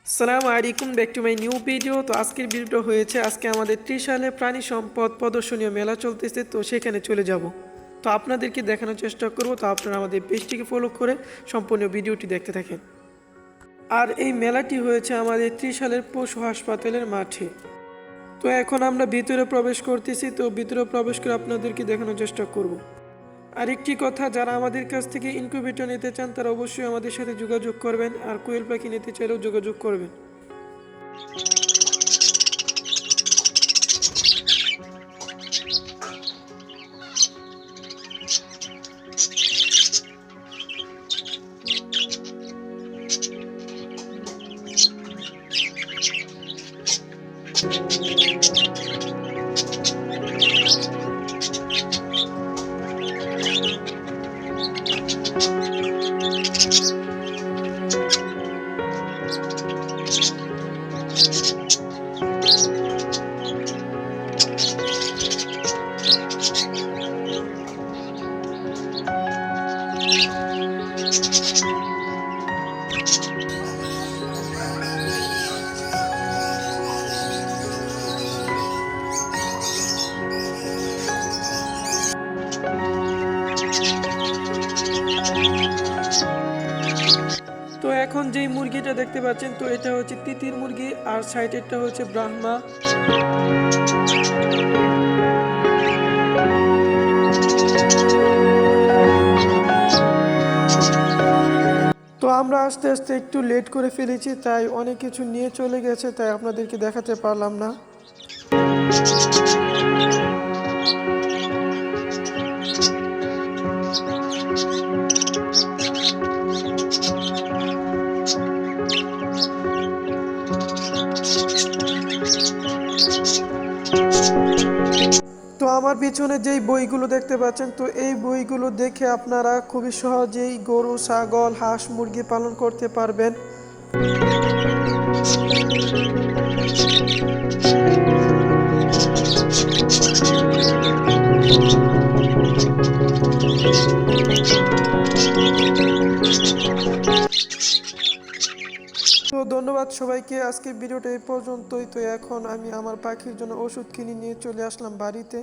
আসসালামু আলাইকুম, back to my new video. তো আজকের ভিডিওটা হয়েছে আজকে আমাদের ত্রিশালে প্রাণী সম্পদ প্রদর্শনীয় মেলা চলতেছে, তো সেখানে চলে যাব। তো আপনাদেরকে দেখানোর চেষ্টা করব, তো আপনারা আমাদের পেজটিকে ফলো করে সম্পূর্ণ ভিডিওটি দেখতে থাকেন। আর এই মেলাটি হয়েছে আমাদের ত্রিশালের পশু হাসপাতালের মাঠে। তো এখন আমরা ভিতরে প্রবেশ করতেছি, তো ভিতরে প্রবেশ করে আপনাদেরকে দেখানোর চেষ্টা করব। আরেকটি কথা, যারা আমাদের কাছ থেকে ইনকিউবেটর নিতে চান তারা অবশ্যই আমাদের সাথে যোগাযোগ করবেন, আর কোয়েল পাখি নিতে চাইলেও যোগাযোগ করবেন। তো এখন যেই মুরগিটা দেখতে পাচ্ছেন, তো এটা হচ্ছে তিতির মুরগি, আর সাইডেরটা হচ্ছে ব্রাহ্মা। তো আমরা আস্তে আস্তে একটু লেট করে ফেলেছি, তাই অনেক কিছু নিয়ে চলে গেছে, তাই আপনাদেরকে দেখাতে পারলাম না। তো আমার পিছনে যেই বইগুলো দেখতে পাচ্ছেন, তো এই বইগুলো দেখে আপনারা খুবই সহজেই গরু, ছাগল, হাঁস, মুরগি পালন করতে পারবেন। তো ধন্যবাদ সবাইকে, আজকের ভিডিওটা এই পর্যন্তই। তো এখন আমি আমার পাখির জন্য ওষুধ কিনে নিয়ে চলে আসলাম বাড়িতে।